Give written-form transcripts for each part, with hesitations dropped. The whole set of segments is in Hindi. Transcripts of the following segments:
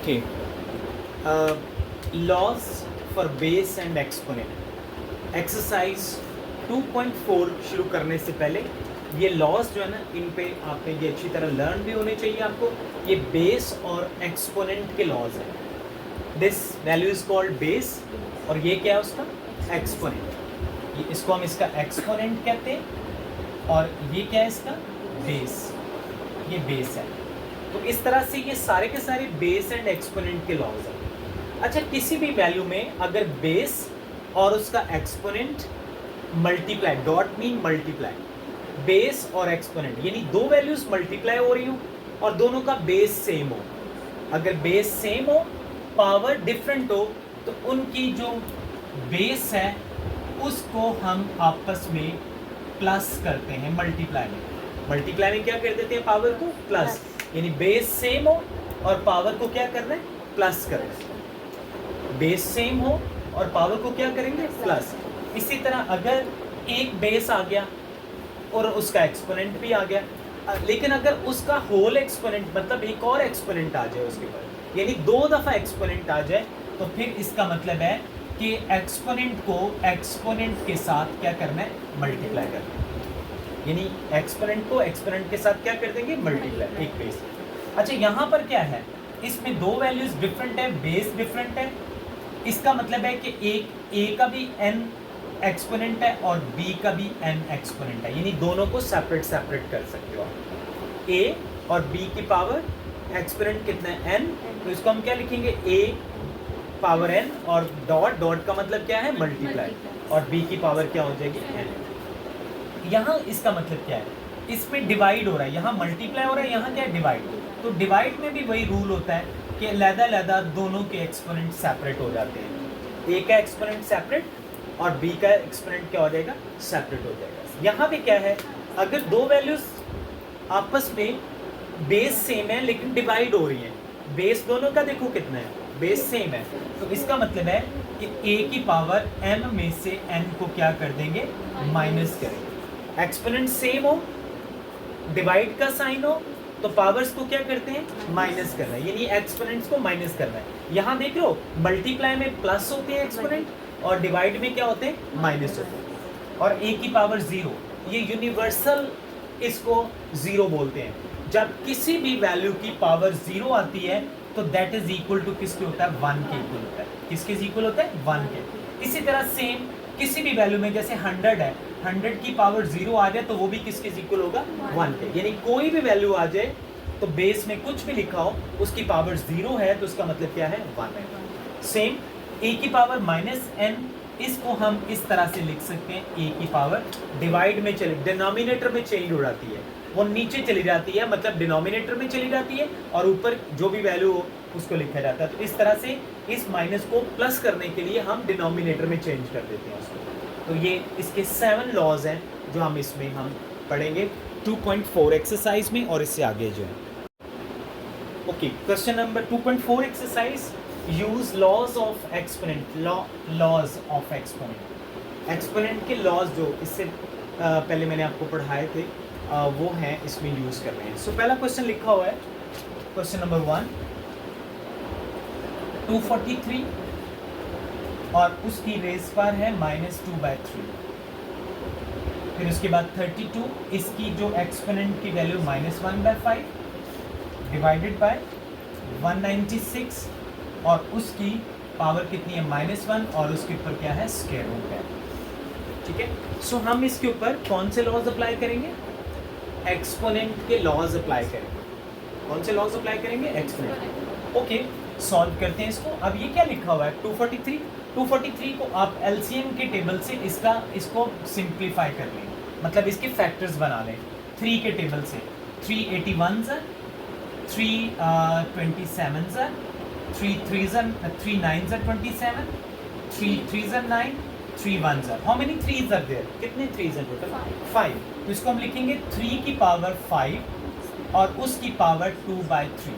Okay, laws for base and exponent. Exercise 2.4 शुरू करने से पहले ये लॉज जो है ना, इन पे आपने ये अच्छी तरह लर्न भी होने चाहिए आपको। ये बेस और एक्सपोनेंट के लॉज हैं। This value is called base और ये क्या है उसका एक्सपोनेंट। ये इसको हम इसका एक्सपोनेंट कहते हैं और ये क्या है इसका बेस। ये बेस है। तो इस तरह से ये सारे के सारे बेस एंड एक्सपोनेंट के लॉज हैं। अच्छा, किसी भी वैल्यू में अगर बेस और उसका exponent multiply, dot mean multiply, base और एक्सपोनेंट यानी दो वैल्यूज मल्टीप्लाई हो रही हो और दोनों का बेस सेम हो। अगर बेस सेम हो, पावर डिफरेंट हो, तो उनकी जो बेस है उसको हम आपस में प्लस करते हैं मल्टीप्लाई में। मल्टीप्लाई में क्या कर देते हैं, पावर को प्लस, यानी बेस सेम हो और पावर को क्या करना है, प्लस करना है। बेस सेम हो और पावर को क्या करेंगे, प्लस। इसी तरह अगर एक बेस आ गया और उसका एक्सपोनेंट भी आ गया, लेकिन अगर उसका होल एक्सपोनेंट मतलब एक और एक्सपोनेंट आ जाए उसके ऊपर, यानी दो दफ़ा एक्सपोनेंट आ जाए, तो फिर इसका मतलब है कि एक्सपोनेंट को एक्सपोनेंट के साथ क्या करना है, मल्टीप्लाई करना है। यानी एक्सपोनेंट को एक्सपोनेंट के साथ क्या कर देंगे, मल्टीप्लाई, एक बेस। अच्छा, यहाँ पर क्या है, इसमें दो वैल्यूज डिफरेंट है, बेस डिफरेंट है। इसका मतलब है कि एक ए का भी एन एक्सपोनेंट है और बी का भी एन एक्सपोनेंट है, यानी दोनों को सेपरेट सेपरेट कर सकते हो आप। ए और बी की पावर एक्सपोनेंट कितना है, एन, तो इसको हम क्या लिखेंगे, ए पावर एन और डॉट, डॉट का मतलब क्या है, मल्टीप्लाई, और बी की पावर क्या हो जाएगी, एन। यहाँ इसका मतलब क्या है, इसमें डिवाइड हो रहा है, यहाँ मल्टीप्लाई हो रहा है, यहाँ क्या है, डिवाइड। तो डिवाइड में भी वही रूल होता है कि अलग-अलग दोनों के एक्सपोनेंट सेपरेट हो जाते हैं। ए का एक्सपोनेंट सेपरेट और बी का एक्सपोनेंट क्या हो जाएगा, सेपरेट हो जाएगा। यहाँ पे क्या है, अगर दो वैल्यूज आपस में बेस सेम है लेकिन डिवाइड हो रही हैं, बेस दोनों का देखो कितना है, बेस सेम है, तो इसका मतलब है कि ए की पावर एम में से एन को क्या कर देंगे, माइनस करेंगे। एक्सपोनेंट सेम हो, डिवाइड का साइन हो, तो पावर्स को क्या करते हैं, माइनस करना है, यानी एक्सपोनेंट्स को माइनस करना है। यहाँ देख लो, मल्टीप्लाई में प्लस होते हैं एक्सपोनेंट और डिवाइड में क्या होते हैं, माइनस होते हैं। और ए की पावर जीरो, ये यूनिवर्सल इसको जीरो बोलते हैं। जब किसी भी वैल्यू की पावर जीरो आती है तो दैट इज इक्वल टू किसके होता है, वन के इक्वल होता है। किसके इक्वल होता है, वन के। इसी तरह सेम किसी भी वैल्यू में, जैसे 100 है, 100 की पावर जीरो आ जाए तो वो भी किसके इक्वल होगा, वन के। यानी कोई भी वैल्यू आ जाए तो बेस में कुछ भी लिखा हो, उसकी पावर जीरो है तो उसका मतलब क्या है, वन है। सेम ए की पावर माइनस एन, इसको हम इस तरह से लिख सकते हैं, ए की पावर डिवाइड में चले, डिनोमिनेटर में चेंज हो जाती है, वो नीचे चली जाती है, मतलब डिनोमिनेटर में चली जाती है और ऊपर जो भी वैल्यू हो उसको लिखा जाता है। तो इस तरह से इस माइनस को प्लस करने के लिए हम डिनोमिनेटर में चेंज कर देते हैं उसको। तो ये इसके 7 लॉज हैं जो हम इसमें हम पढ़ेंगे 2.4 एक्सरसाइज में और इससे आगे जो है। Okay, question number 2.4 exercise, use laws of exponent, laws of exponent. Exponent के लॉज जो इससे पहले मैंने आपको पढ़ाए थे, वो हैं, इसमें यूज कर रहे हैं। सो पहला क्वेश्चन लिखा हुआ है, क्वेश्चन नंबर 1, 243 और उसकी रेस पर है -2/3। फिर उसके बाद 32, इसकी जो एक्सपोनेंट की वैल्यू -1/5 डिवाइडेड बाय 196 और उसकी पावर कितनी है, -1 और उसके ऊपर क्या है, स्क्वायर रूट है। ठीक है, सो हम इसके ऊपर कौन से लॉज अप्लाई करेंगे, एक्सपोनेंट के लॉज अप्लाई करेंगे। कौन से लॉज अप्लाई करेंगे, एक्सपोनेंट। ओके, सॉल्व करते हैं इसको। अब ये क्या लिखा हुआ है, 243 को आप एलसीएम के टेबल से इसको सिंप्लीफाई कर लें, मतलब इसके फैक्टर्स बना लें। 3 के टेबल से 381 है, 327 है, 3 9 है 27, 3 3 9, 3 1 है। How many 3s are there, कितने 3s हैं टोटल, 5। तो इसको हम लिखेंगे 3 की पावर 5 और उसकी पावर 2/3।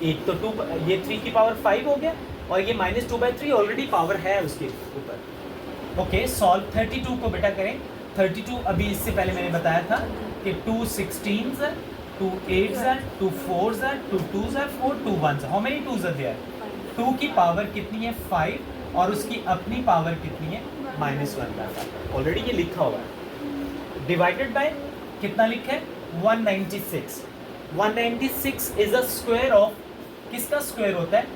एक तो 2, ये 3 की पावर 5 हो गया और ये -2/3 ऑलरेडी पावर है उसके ऊपर। ओके, सॉल्व 32 को बेटा करें। 32 अभी इससे पहले मैंने बताया था कि 2 16s है 2 8s are, 2 4s are, 2 2s are 4, 2 1s are. How many 2s are there? 2 की पावर कितनी है 5 और उसकी अपनी पावर कितनी है -1/5. ऑलरेडी ये लिखा हुआ है. डिवाइडेड बाय कितना लिखा है 196. 196 इज अ स्क्वायर ऑफ, किसका स्क्वायर होता है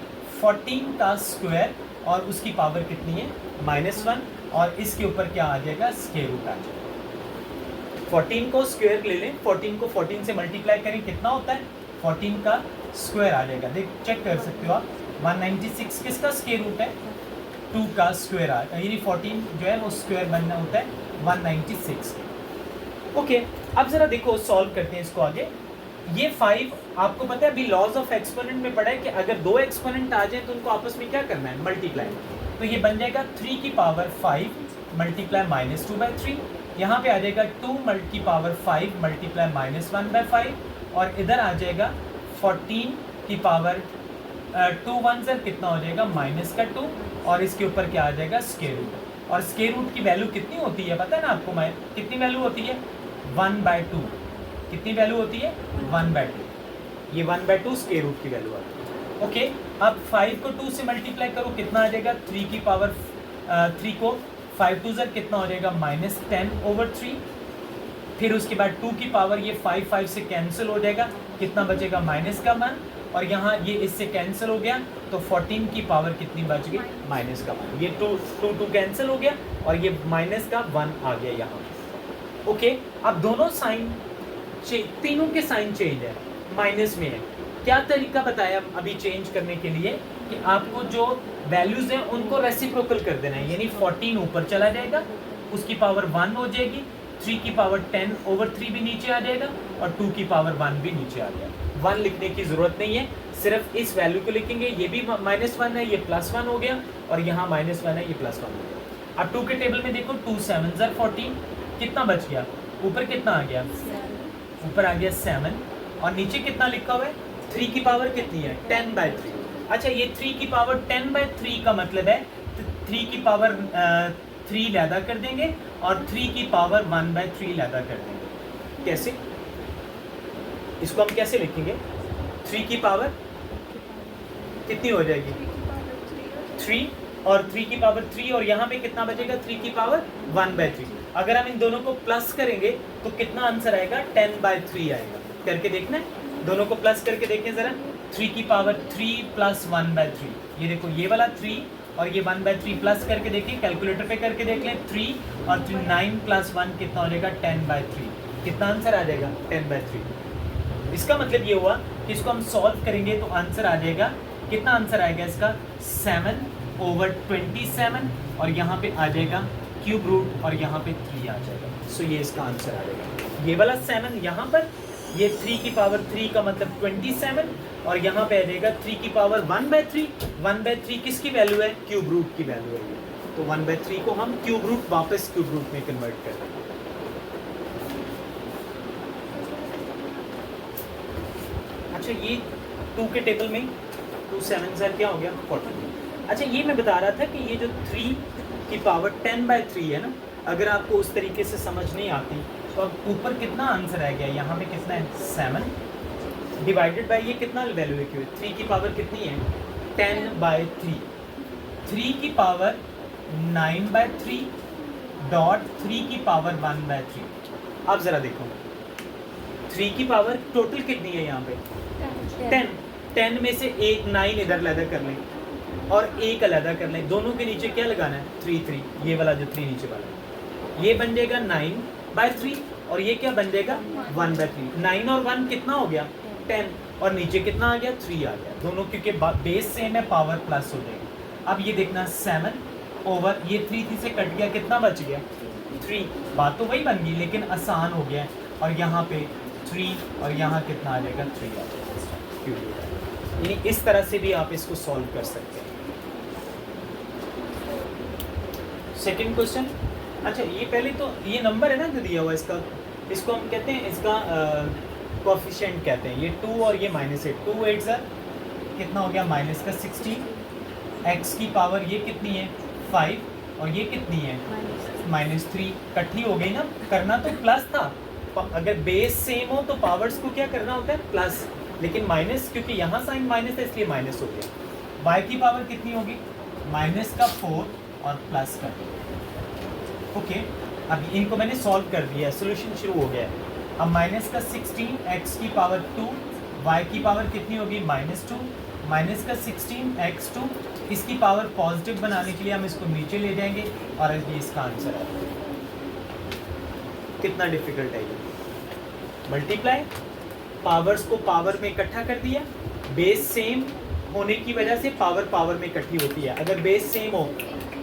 14 का स्क्वायर और उसकी पावर कितनी है -1 और इसके ऊपर क्या आ जाएगा स्क्वायर रूट आ जाएगा. 14 को स्क्वायर ले लें, 14 को 14 से मल्टीप्लाई करें कितना होता है 14 का स्क्वायर आ जाएगा. देख चेक कर सकते हो आप. 196 किसका स्क्वायर रूट है 2 का स्क्वायर आ यानी 14 जो है वो स्क्वायर बनना होता है 196. ओके अब जरा देखो सॉल्व करते हैं इसको आगे. ये 5 आपको पता है अभी लॉज ऑफ एक्सपोनेंट में पढ़ा है कि अगर दो एक्सपोनेंट आ जाए तो उनको आपस में क्या करना है मल्टीप्लाई. तो ये बन जाएगा 3 की पावर 5 मल्टीप्लाई -2/3. यहाँ पे आ जाएगा 2 की पावर 5 मल्टीप्लाई -1/5 और इधर आ जाएगा 14 की पावर 2 1 कितना हो जाएगा -2 और इसके ऊपर क्या आ जाएगा स्क्वायर रूट. और स्क्वायर रूट की वैल्यू कितनी होती है पता है ना आपको. मैं कितनी वैल्यू होती है 1/2. कितनी वैल्यू होती है 1/2. ये 1/2 स्क्वायर रूट की वैल्यू आती है. ओके अब 5 को 2 से मल्टीप्लाई करो कितना आ जाएगा 3 की पावर 3 को 5 2 कितना हो जाएगा -10/3. फिर उसके बाद 2 की पावर ये 5 से कैंसिल हो जाएगा कितना बचेगा -1 और यहाँ ये इससे कैंसिल हो गया तो 14 की पावर कितनी बच गई -1. ये 2 कैंसिल हो गया और ये -1 आ गया यहाँ. ओके अब दोनों साइन तीनों के साइन चेंज है माइनस में है. क्या तरीका बताया अभी चेंज करने के लिए कि आपको जो वैल्यूज हैं उनको रेसिप्रोकल कर देना है. यानी 14 ऊपर चला जाएगा उसकी पावर 1 हो जाएगी. 3 की पावर 10/3 भी नीचे आ जाएगा और 2 की पावर 1 भी नीचे आ जाएगा. 1 लिखने की जरूरत नहीं है सिर्फ इस वैल्यू को लिखेंगे. ये भी -1 है ये +1 हो गया और यहाँ -1 है ये +1 हो गया. अब 2 के टेबल में देखो 2 7s are 14 कितना बच गया ऊपर कितना आ गया ऊपर आ गया 7 और नीचे कितना लिखा हुआ है 3 की पावर कितनी है 10/3. अच्छा ये 3 की पावर 10/3 का मतलब है 3 की पावर 3 लैदा कर देंगे और 3 की पावर 1/3 लैदा कर देंगे. कैसे इसको हम कैसे लिखेंगे 3 की पावर कितनी हो जाएगी 3 और 3 की पावर 3 और यहाँ पे कितना बचेगा 3 की पावर 1/3. अगर हम इन दोनों को प्लस करेंगे तो कितना आंसर आएगा 10/3 आएगा. करके देखना है दोनों को प्लस करके देखें जरा. 3 की पावर 3 + 1/3 ये देखो ये वाला 3 और ये 1/3 प्लस करके देखिए कैलकुलेटर पे करके देख लें. 3 और 9 + 1 कितना हो जाएगा 10/3. कितना आंसर आ जाएगा 10/3. इसका मतलब ये हुआ कि इसको हम सॉल्व करेंगे तो आंसर आ जाएगा कितना आंसर आएगा इसका 7/27 और यहाँ पे आ जाएगा क्यूब रूट और यहाँ पे 3 आ जाएगा. सो ये इसका आंसर आ जाएगा. ये वाला 7 यहाँ पर ये 3 की पावर 3 का मतलब 27 और यहाँ पे आ जाएगा 3 की पावर 1/3. 1/3 किसकी वैल्यू है क्यूब रूट की वैल्यू है. तो 1/3 को हम क्यूब रूट वापस क्यूब रूट में कन्वर्ट कर देंगे. अच्छा ये 2 के टेबल में 2 7s are क्या हो गया 14. अच्छा ये मैं बता रहा था कि ये जो 3 की पावर 10/3 है ना अगर आपको उस तरीके से समझ नहीं आती तो अब ऊपर कितना आंसर आ गया यहाँ पे कितना है 7 डिवाइडेड बाय ये कितना वैल्यू है 3 की पावर कितनी है 10/3. 3 की पावर 9/3 डॉट 3 की पावर 1/3. अब ज़रा देखो 3 की पावर टोटल कितनी है यहाँ पे 10 में से एक 9 इधर अलग कर लें और एक अलग कर लें. दोनों के नीचे क्या लगाना है 3 ये वाला जो 3 नीचे वाला है ये बन जाएगा 9/3 और ये क्या बन जाएगा 1/3. 9 और 1 कितना हो गया 10 और नीचे कितना आ गया 3 आ गया. दोनों क्योंकि बेस सेम है पावर प्लस हो जाएगी. अब ये देखना 7 ओवर ये 3 से कट गया कितना बच गया 3. बात तो वही बन गई लेकिन आसान हो गया और यहाँ पे 3 और यहाँ कितना आ जाएगा 3 आ जाएगा. यानी इस तरह से भी आप इसको सॉल्व कर सकते हैं. Second question. अच्छा ये पहले तो ये नंबर है ना जो दिया हुआ इसका इसको हम कहते हैं इसका कोफिशिएंट कहते हैं. ये 2 और ये -8 2 8s are कितना हो गया -16. x की पावर ये कितनी है 5 और ये कितनी है -3. इकट्ठी हो गई ना. करना तो प्लस था अगर बेस सेम हो तो पावर्स को क्या करना होता है, प्लस, लेकिन माइनस, क्योंकि यहाँ साइन माइनस है इसलिए माइनस हो गया। y की पावर कितनी होगी, माइनस का 4 और प्लस का 2। ओके, अब इनको मैंने सॉल्व कर दिया, सोल्यूशन शुरू हो गया है। अब माइनस का 16 x की पावर 2, y की पावर कितनी होगी, -2, माइनस का 16 x2, इसकी पावर पॉजिटिव बनाने के लिए हम इसको नीचे ले जाएंगे और ये इसका आंसर है। कितना डिफिकल्ट है ये, मल्टीप्लाई, पावर्स को पावर में इकट्ठा कर दिया। बेस सेम होने की वजह से पावर पावर में इकट्ठी होती है। अगर बेस सेम हो,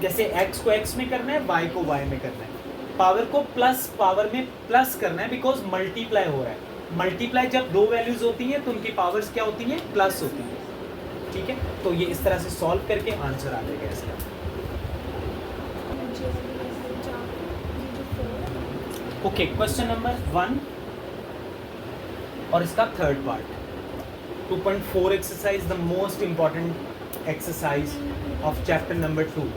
जैसे x को x में करना है, y को y में करना है, पावर को प्लस पावर में प्लस करना है, बिकॉज मल्टीप्लाई हो रहा है। मल्टीप्लाई जब दो वैल्यूज होती हैं तो उनकी पावर्स क्या होती हैं, प्लस होती हैं। ठीक है, तो ये इस तरह से सॉल्व करके आंसर आ जाएगा इसका। ओके, क्वेश्चन नंबर 1 और इसका third part, 2.4 exercise, the most important exercise of chapter number 2।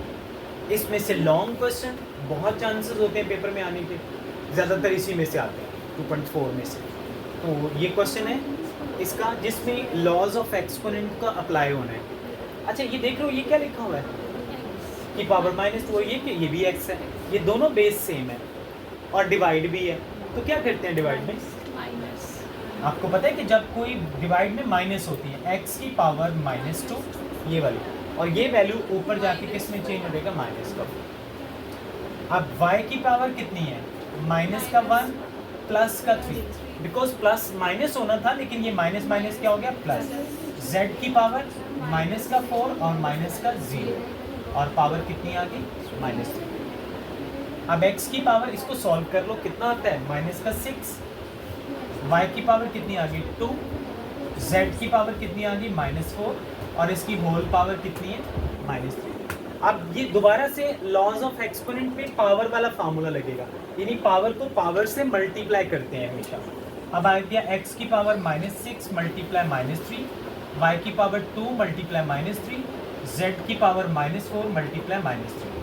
इसमें से लॉन्ग क्वेश्चन बहुत चांसेस होते हैं पेपर में आने के, ज़्यादातर इसी में से आते हैं 2.4 में से। तो ये क्वेश्चन है इसका जिसमें लॉज ऑफ एक्सपोनेंट का अप्लाई होना है। अच्छा, ये देख रहे हो, ये क्या लिखा हुआ है कि पावर -2, ये भी x है, ये दोनों बेस सेम है और डिवाइड भी है। तो क्या करते हैं डिवाइड में, आपको पता है कि जब कोई डिवाइड में माइनस होती है, x की पावर -2 ये वाली, और ये वैल्यू ऊपर जाके किस में चेंज हो जाएगा, माइनस का। अब y की पावर कितनी है, माइनस का 1 प्लस का 3, बिकॉज प्लस माइनस होना था लेकिन ये माइनस माइनस क्या हो गया, प्लस। z की पावर माइनस का 4 और माइनस का 0, और पावर कितनी आ गई, -3। अब x की पावर, इसको सॉल्व कर लो, कितना आता है, माइनस का 6, y की पावर कितनी आ गई, 2, z की पावर कितनी आ गई, -4, और इसकी होल पावर कितनी है, -3। अब ये दोबारा से लॉज ऑफ एक्सपोनेंट पे पावर वाला फार्मूला लगेगा, यानी पावर को पावर से मल्टीप्लाई करते हैं हमेशा। अब आ गया x की पावर -6 मल्टीप्लाई -3, y की पावर 2 मल्टीप्लाई -3, z की पावर -4 मल्टीप्लाई -3।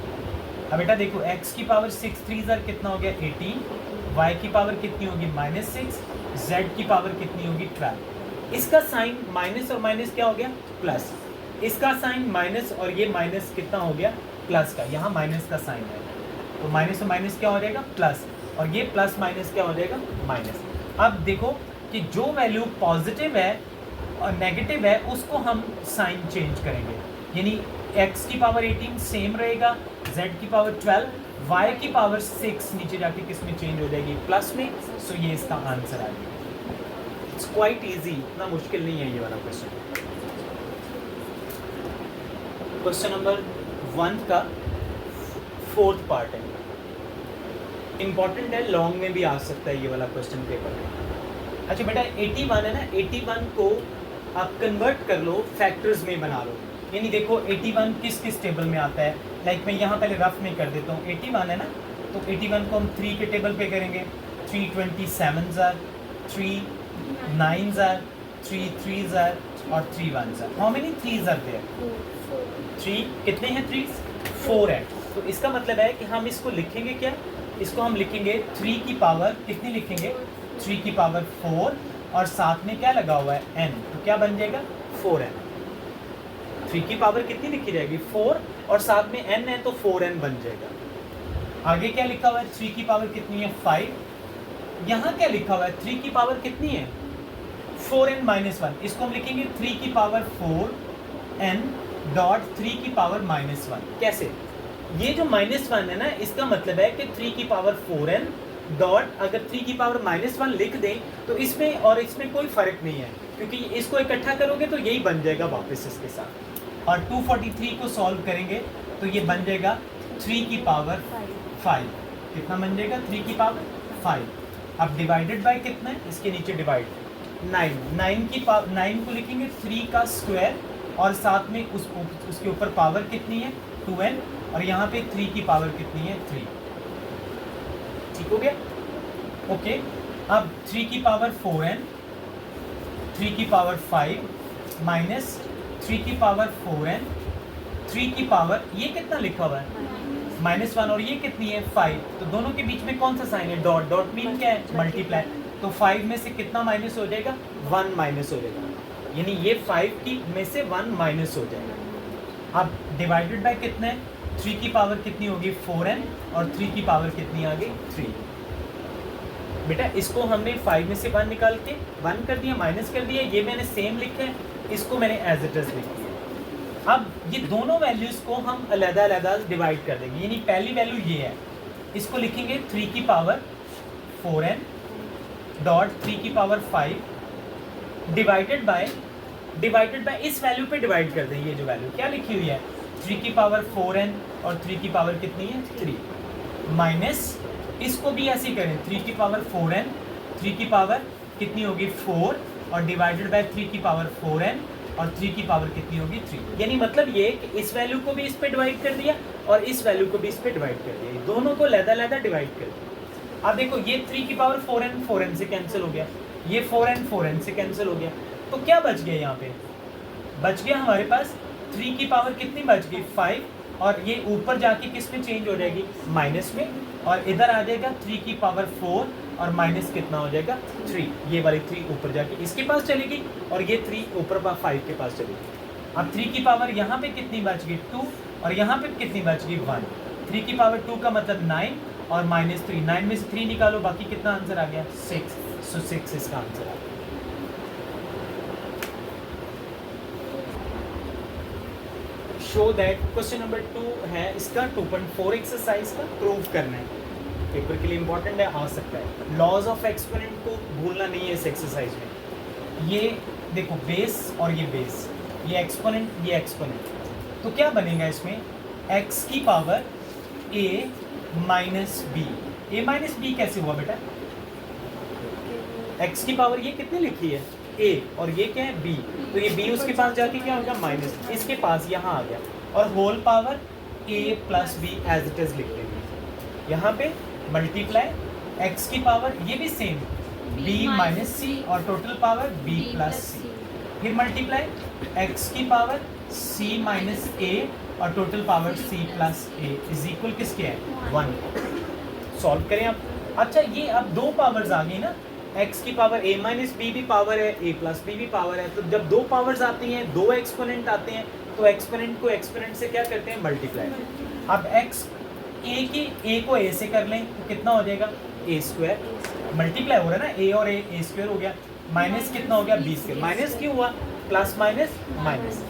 अब बेटा देखो, x की पावर 6 3 कितना हो गया, 18, y की पावर कितनी होगी, -6, z की पावर कितनी होगी, 12। इसका साइन माइनस और माइनस क्या हो गया, प्लस। इसका साइन माइनस और ये माइनस कितना हो गया, प्लस का, यहाँ माइनस का साइन है, तो माइनस और माइनस क्या हो जाएगा, प्लस, और ये प्लस माइनस क्या हो जाएगा, माइनस। अब देखो कि जो वैल्यू पॉजिटिव है और नेगेटिव है उसको हम साइन चेंज करेंगे, यानी x की पावर 18 सेम रहेगा, z की पावर 12, y की पावर 6 नीचे जाके किस में चेंज हो जाएगी, प्लस में। सो ये इसका आंसर आ गया। इट्स क्वाइट इजी, इतना मुश्किल नहीं है ये वाला क्वेश्चन। क्वेश्चन नंबर 1 का फोर्थ पार्ट है, इंपॉर्टेंट है, लॉन्ग में भी आ सकता है ये वाला क्वेश्चन पेपर में। अच्छा बेटा, 81 है ना, 81 को आप कन्वर्ट कर लो, फैक्टर्स में बना लो, यानी देखो 81 किस किस टेबल में आता है। लाइक मैं यहाँ पहले रफ में कर देता हूँ, 81 है ना, तो 81 को हम 3 के टेबल पे करेंगे, 3 27 आर, 3 9 आर, 3 3 आर और 3 1 are. How many 3s are there, 3 कितने हैं, 3 4 है। तो इसका मतलब है कि हम इसको लिखेंगे क्या, इसको हम लिखेंगे 3 की पावर कितनी लिखेंगे, 3 की पावर 4 और साथ में क्या लगा हुआ है, n, तो क्या बन जाएगा, 4n। 3 की पावर कितनी लिखी जाएगी, 4, और साथ में n है तो 4n बन जाएगा। आगे क्या लिखा हुआ है, 3 की पावर कितनी है, 5। यहाँ क्या लिखा हुआ है, 3 की पावर कितनी है, 4n - 1। इसको हम लिखेंगे 3 की पावर 4n डॉट 3 की पावर -1। कैसे, ये जो -1 है ना, इसका मतलब है कि 3 की पावर 4n डॉट, अगर 3 की पावर -1 लिख दें तो इसमें और इसमें कोई फ़र्क नहीं है, क्योंकि इसको इकट्ठा करोगे तो यही बन जाएगा वापस इसके साथ। और 243 को सॉल्व करेंगे तो ये बन जाएगा 3 की पावर 5। कितना बन जाएगा, 3 की पावर 5। अब डिवाइडेड बाय कितना है, इसके नीचे डिवाइड 9, 9 की पावर 9 को लिखेंगे 3 का स्क्वायर और साथ में उसके ऊपर पावर कितनी है, 2n, और यहाँ पे 3 की पावर कितनी है, 3। ठीक हो गया, ओके। अब 3 की पावर 4n, 3 की पावर 5 माइनस 3 की पावर 4n, 3 की पावर, ये कितना लिखा हुआ है, -1 और ये कितनी है 5, तो दोनों के बीच में कौन सा साइन है डॉट, डॉट मीन क्या है मल्टीप्लाई, तो 5 में से कितना माइनस हो जाएगा 1 माइनस हो जाएगा, यानी ये 5 की में से 1 माइनस हो जाएगा। अब डिवाइडेड बाय कितना है 3 की पावर कितनी होगी 4n और 3 की पावर कितनी आ गई 3। बेटा इसको हमने 5 में से 1 निकाल के 1 कर दिया, माइनस कर दिया, ये मैंने सेम लिखा है, इसको मैंने एज इट इज लिख दिया। अब ये दोनों वैल्यूज को हम अलग-अलग डिवाइड कर देंगे, यानी पहली वैल्यू ये है, इसको लिखेंगे 3 की पावर 4n डॉट 3 की पावर 5 डिवाइडेड बाय इस वैल्यू पे डिवाइड कर दें, ये जो वैल्यू क्या लिखी हुई है 3 की पावर 4n और 3 की पावर कितनी है 3 माइनस इसको भी ऐसे ही करें 3 की पावर 4n 3 की पावर कितनी होगी 4 और डिवाइडेड बाय 3 की पावर 4n और 3 की पावर कितनी होगी 3, यानी मतलब ये कि इस वैल्यू को भी इस पे डिवाइड कर दिया और इस वैल्यू को भी इस पे डिवाइड कर दिया, दोनों को लहदा डिवाइड कर दिया। अब देखो ये 3 की पावर 4n से कैंसिल हो गया, ये 4n से कैंसिल हो गया, तो क्या बच गया यहाँ पे बच गया हमारे पास 3 की पावर कितनी बच गई 5 और ये ऊपर जाके किस में चेंज हो जाएगी माइनस में, और इधर आ जाएगा 3 की पावर 4 और माइनस कितना हो जाएगा 3, ये वाली 3 ऊपर जाके इसके पास चलेगी और ये 3 ऊपर 5 के पास चलेगी। अब 3 की पावर यहाँ पे कितनी बच गई 2 और यहाँ पे कितनी बच गई 1, 3 की पावर 2 का मतलब 9 और माइनस 3, 9 में से 3 निकालो बाकी कितना आंसर आ गया 6, सो 6 इसका आंसर आ गया। शो दैट क्वेश्चन नंबर 2 है इसका 2.4 एक्सरसाइज का प्रूव करना है, पेपर के लिए इंपॉर्टेंट है, आ सकता है। लॉज ऑफ एक्सपोनेंट को भूलना नहीं है इस एक्सरसाइज में। ये देखो बेस और ये बेस, ये एक्सपोनेंट, तो क्या बनेगा इसमें x की पावर a माइनस बी कैसे हुआ बेटा, x की पावर ये कितनी लिखी है a और ये क्या है b, तो ये b उसके पास जाके क्या होगा माइनस, इसके पास यहाँ आ गया और whole power a plus B as it is लिख देंगे, यहाँ पे मल्टीप्लाई x की पावर ये भी सेम b माइनस सी और टोटल पावर b प्लस सी, फिर मल्टीप्लाई x की पावर c माइनस a और total power c plus a is equal किसके है 1। सॉल्व करें आप। अच्छा ये अब दो पावर्स आ गई ना, x की पावर a माइनस बी भी पावर है, a प्लस बी भी पावर है, तो जब दो पावर्स आती हैं दो एक्सपोनेंट आते हैं तो एक्सपोनेंट को एक्सपोनेंट से क्या करते हैं मल्टीप्लाई। अब x a को a से कर लें तो कितना हो जाएगा a स्क्वायर, मल्टीप्लाई हो रहा है ना a और a स्क्वायर हो गया, माइनस कितना हो गया b स्क्वायर, माइनस क्यों हुआ प्लस माइनस माइनस,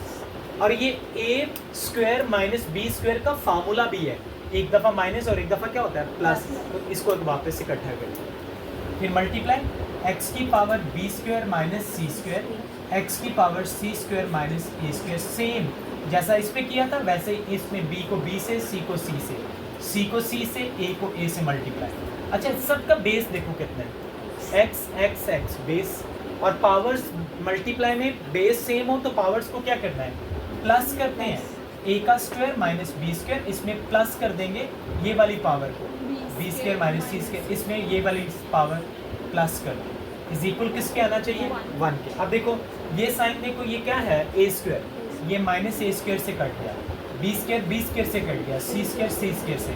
और ये a square minus b square का फार्मूला भी है, एक दफ़ा माइनस और एक दफ़ा क्या होता है प्लस, तो इसको वापस इकट्ठा करें, फिर मल्टीप्लाई x की पावर b स्क्वायर माइनस सी स्क्वायर, x की power c square minus a square, same जैसा इस पे किया था वैसे ही इसमें b को b से, c को c से, c को c से, a को a से मल्टीप्लाई। अच्छा सबका बेस देखो कितना है x बेस, और पावर्स मल्टीप्लाई में बेस सेम हो तो पावर्स को क्या करना है प्लस करते हैं, a का स्क्वायर माइनस b स्क्वायर, इसमें प्लस कर देंगे ये वाली पावर को b स्क्वायर माइनस सी स्क्वायर, इसमें ये वाली पावर प्लस कर दो, इज इक्वल किसके आना चाहिए 1 के। अब देखो ये साइन देखो ये क्या है a स्क्वायर, ये माइनस a स्क्वायर से कट गया, b स्क्वायर से कट गया, c स्क्वायर से,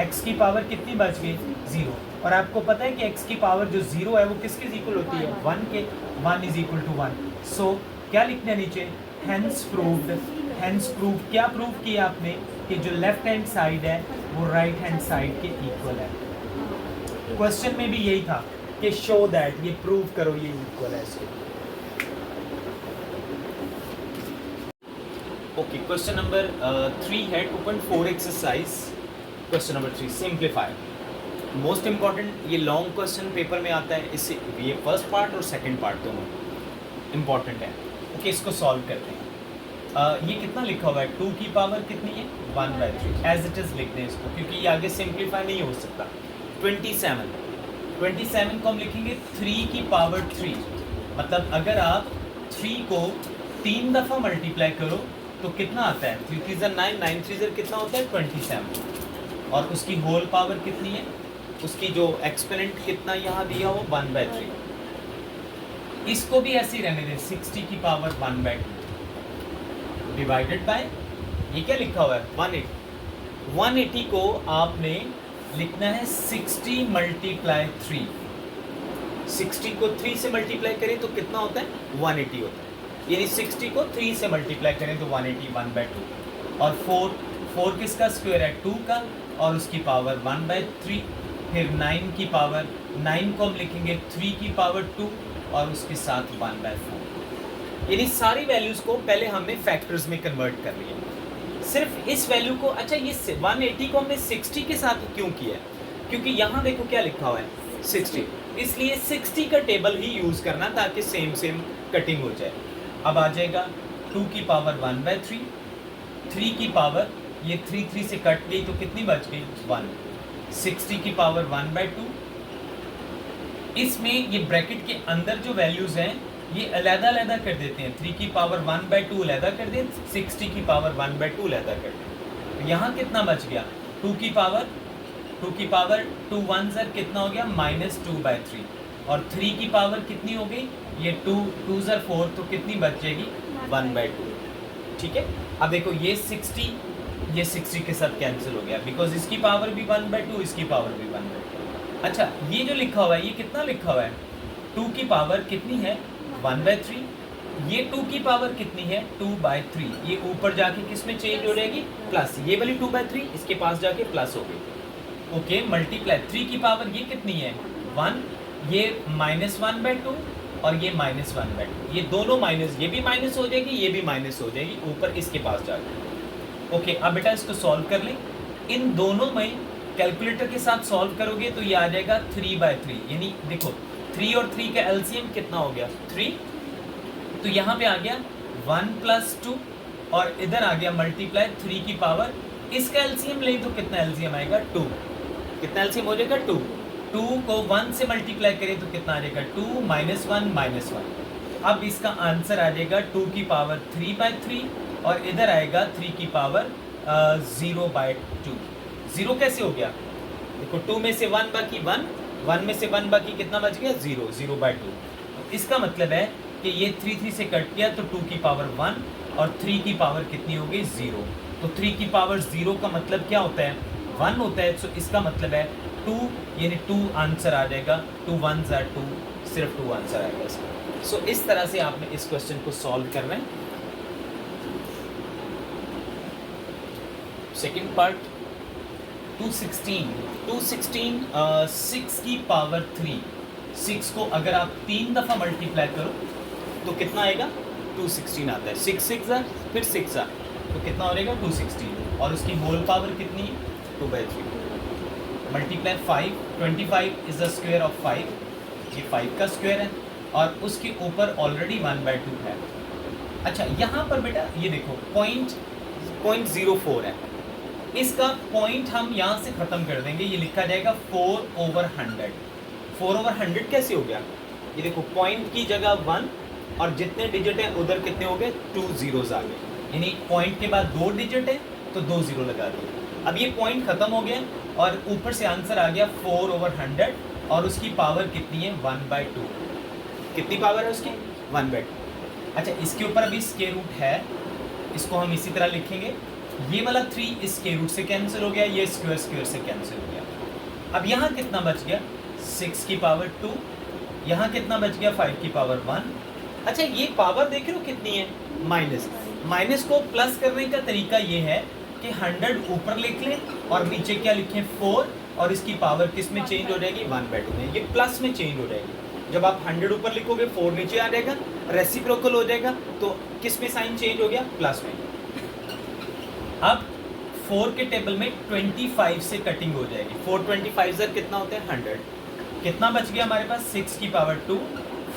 x की पावर कितनी बच गई 0, और आपको पता है कि x की पावर जो 0 है वो किसके इक्वल होती है 1 के, 1 इज इक्वल टू 1। सो क्या लिखना है नीचे हेंस प्रूव, क्या प्रूव किया आपने कि जो लेफ्ट हैंड साइड है वो राइट हैंड साइड के इक्वल है। क्वेश्चन में भी यही था कि शो दैट, ये प्रूव करो ये इक्वल है इसके। ओके क्वेश्चन नंबर 3 है 2.4 exercise, question number 3 simplify, most important, ये लॉन्ग क्वेश्चन पेपर में आता है, इससे ये फर्स्ट पार्ट और सेकंड पार्ट दोनों इम्पॉर्टेंट है। ओके इसको सॉल्व करते हैं। ये कितना लिखा हुआ है 2 की पावर कितनी है 1/3, एज इट इज़ लिख दें इसको क्योंकि ये आगे सिंप्लीफाई नहीं हो सकता। 27 को हम लिखेंगे 3 की पावर 3, मतलब अगर आप 3 को 3 दफ़ा मल्टीप्लाई करो तो कितना आता है 3 3 9, 9 3 कितना होता है 27, और उसकी होल पावर कितनी है, उसकी जो एक्सपोनेंट कितना यहाँ दिया हो 1/3, इसको भी ऐसे ही रहने दें 60 की पावर 1/2 डिवाइडेड बाय ये क्या लिखा हुआ है 1/8, 180 को आपने लिखना है 60 मल्टीप्लाई 3। 60 को 3 से मल्टीप्लाई करें तो कितना होता है? 180 होता है। यानी 60 को 3 से मल्टीप्लाई करें तो 180 1/2। और 4 किसका स्क्वायर है? 2 का, और उसकी पावर 1/3। फिर 9 की पावर, 9 को हम लिखेंगे 3 की पावर 2 और उसके साथ 1/4। यानी सारी वैल्यूज़ को पहले हमने फैक्टर्स में कन्वर्ट कर लिया। सिर्फ इस वैल्यू को, अच्छा ये 180 को हमने 60 के साथ क्यों किया है? क्योंकि यहाँ देखो क्या लिखा हुआ है 60, इसलिए 60 का टेबल ही यूज़ करना ताकि सेम कटिंग हो जाए। अब आ जाएगा 2 की पावर 1/3, 3 की पावर, ये 3 से कट गई तो कितनी बच गई? 1। 60 की पावर 1/2। इसमें ये ब्रैकेट के अंदर जो वैल्यूज़ हैं ये अलग-अलग कर देते हैं। 3 की पावर 1/2 अलग कर दें, 60 की पावर 1/2 अलग कर दें। तो यहाँ कितना बच गया? 2 की पावर 2 1 ज़र कितना हो गया? -2/3। और 3 की पावर कितनी हो गई? ये 2 ज़र 4 तो कितनी बच जाएगी? 1/2। ठीक है। अब देखो ये 60 के साथ कैंसिल हो गया बिकॉज इसकी पावर भी 1/2, इसकी पावर भी 1/2। अच्छा ये जो लिखा हुआ है ये कितना लिखा हुआ है? 2 की पावर कितनी है? 1/3। ये 2 की पावर कितनी है? 2/3। ये ऊपर जाके किस में चेंज हो जाएगी? प्लस। ये वाली 2/3 इसके पास जाके प्लस हो गई। ओके, मल्टीप्लाई 3 की पावर ये कितनी है? 1। ये -1/2 और ये -1/2। ये दोनों माइनस, ये भी माइनस हो जाएगी, ये भी माइनस हो जाएगी ऊपर इसके पास जाके। ओके, अब बेटा इसको सॉल्व कर लें। इन दोनों में कैलकुलेटर के साथ सॉल्व करोगे तो ये आ जाएगा 3/3। यानी देखो 3 और 3 का एलसीएम कितना हो गया? 3। तो यहाँ पे आ गया 1 + 2 और इधर आ गया मल्टीप्लाई 3 की पावर। इसका एलसीएम ले तो कितना एलसीएम आएगा? 2। कितना एलसीएम हो जाएगा? 2। 2 को 1 से मल्टीप्लाई करें तो कितना आ जाएगा? 2 -1 -1। अब इसका आंसर आ जाएगा 2 की पावर 3/3 और इधर आएगा 3 की पावर 0/2। 0 कैसे हो गया? देखो 2 में से 1 बाकी 1 में से 1 बाकी कितना बच गया? 0/2। तो इसका मतलब है कि ये 3 से कट गया तो 2 की पावर 1 और 3 की पावर कितनी हो गई? 0। तो 3 की पावर 0 का मतलब क्या होता है? 1 होता है। तो इसका मतलब है 2, यानी 2 आंसर आ जाएगा। 2 1 ज़ा 2, सिर्फ 2 आंसर आएगा इसका। सो इस तरह से आपने इस क्वेश्चन को सॉल्व करना है। सेकेंड पार्ट 216 6 की पावर 3। 6 को अगर आप 3 दफ़ा मल्टीप्लाई करो तो कितना आएगा? 216 आता है। 6 6 ज़ा, फिर 6 ज़ा, तो कितना हो जाएगा? 216। और उसकी होल पावर कितनी है? 2/3। Multiply 5, 25 is the square of 5। ये 5 का स्क्वायर है और उसके ऊपर ऑलरेडी 1/2 है। अच्छा यहाँ पर बेटा ये देखो पॉइंट 0.04 है। इसका पॉइंट हम यहाँ से ख़त्म कर देंगे। ये लिखा जाएगा 4/100। 4/100 कैसे हो गया? ये देखो पॉइंट की जगह 1 और जितने डिजिट हैं उधर कितने हो गए? 2 zeros आ गए। यानी पॉइंट के बाद 2 डिजिट है तो 2 0 लगा दिए। अब ये पॉइंट ख़त्म हो गया और ऊपर से आंसर आ गया 4/100 और उसकी पावर कितनी है? 1/2। कितनी पावर है उसकी? 1/2। अच्छा इसके ऊपर अभी स्क्वायर रूट है, इसको हम इसी तरह लिखेंगे। ये वाला 3 इस स्क्वायर रूट से कैंसिल हो गया, ये स्क्वायर से कैंसिल हो गया। अब यहाँ कितना बच गया? 6 की पावर 2। यहाँ कितना बच गया? 5 की पावर 1। अच्छा ये पावर देख रहे हो कितनी है? माइनस को प्लस करने का तरीका ये है कि 100 ऊपर लिख लें और नीचे क्या लिखें? 4 और इसकी पावर किस में चेंज हो जाएगी? 1/2 में। ये प्लस में चेंज हो जाएगी। जब आप 100 ऊपर लिखोगे 4 नीचे आ जाएगा, रेसिप्रोकल हो जाएगा, तो किस में साइन चेंज हो गया? प्लस में। अब 4 के टेबल में 25 से कटिंग हो जाएगी। 4 ज़र कितना होता है? 100। कितना बच गया हमारे पास? 6 की पावर 2,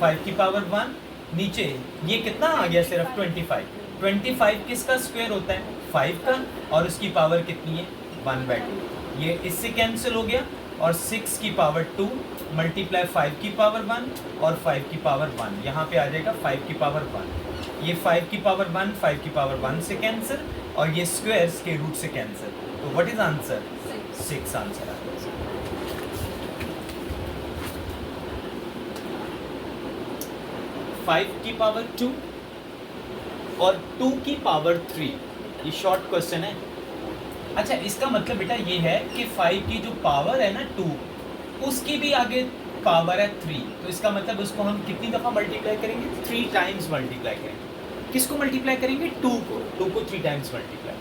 5 की पावर 1, नीचे ये कितना आ गया? सिर्फ 25। 25 किसका स्क्वायर होता है? 5 का, और उसकी पावर कितनी है? 1/2। ये इससे कैंसिल हो गया और 6 की पावर 2 मल्टीप्लाई 5 की पावर 1 और 5 की पावर 1, यहाँ पे आ जाएगा 5 की पावर 1। ये 5 की पावर 1 5 की पावर 1 से कैंसिल और ये स्क्वायर्स के रूट से कैंसिल। तो व्हाट इज आंसर? 6 आंसर आ गया। 5 की पावर 2 और 2 की पावर 3। ये शॉर्ट क्वेश्चन है। अच्छा, इसका मतलब बेटा ये है कि 5 की जो पावर है ना 2, उसकी भी आगे पावर है 3, तो इसका मतलब उसको हम कितनी दफ़ा मल्टीप्लाई करेंगे? 3 टाइम्स मल्टीप्लाई करेंगे। किसको मल्टीप्लाई करेंगे? 2 को 3 टाइम्स मल्टीप्लाई।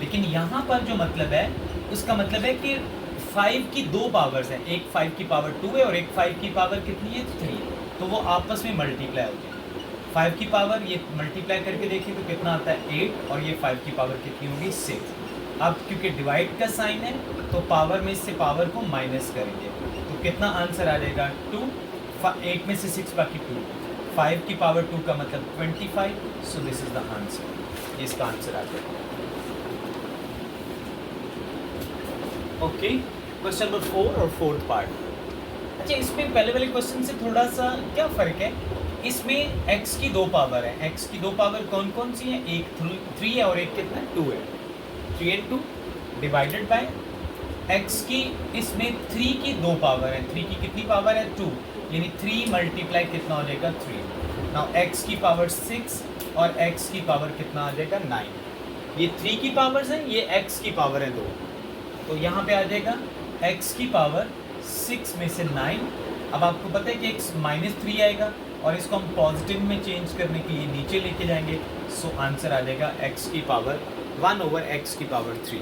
लेकिन यहाँ पर जो मतलब है, उसका मतलब है कि 5 की 2 पावर्स हैं, एक 5 की पावर 2 है और एक 5 की पावर कितनी है? 3, तो वो आपस में मल्टीप्लाई होते हैं। 5 की पावर ये मल्टीप्लाई करके देखिए तो कितना आता है? 8, और ये 5 की पावर कितनी होगी? 6। अब क्योंकि डिवाइड का साइन है तो पावर में इससे पावर को माइनस करेंगे, तो कितना आंसर आ जाएगा? 2। 8 में से 6 बाकी 2, 5 की पावर 2 का मतलब 25, so this is the answer, इसका आंसर आ जाएगा। ओके, क्वेश्चन नंबर 4 और फोर्थ पार्ट। अच्छा, इसमें पहले वाले क्वेश्चन से थोड़ा सा क्या फ़र्क है? इसमें x की 2 पावर है, x की 2 पावर कौन कौन सी हैं? एक 3 है और एक कितना है? 2 है। 3 and 2 डिवाइडेड बाय x की, इसमें 3 की 2 पावर है, 3 की कितनी पावर है? 2, यानी 3 मल्टीप्लाई कितना हो जाएगा? 3। नाउ x की पावर 6 और x की पावर कितना आ जाएगा? 9। ये 3 की पावर्स हैं, ये x की पावर है 2, तो यहाँ पे आ जाएगा x की पावर 6 में से 9। अब आपको पता है कि x -3 आएगा और इसको हम पॉजिटिव में चेंज करने के लिए नीचे लेके जाएंगे, सो आंसर आ जाएगा x की पावर 1/x की पावर 3।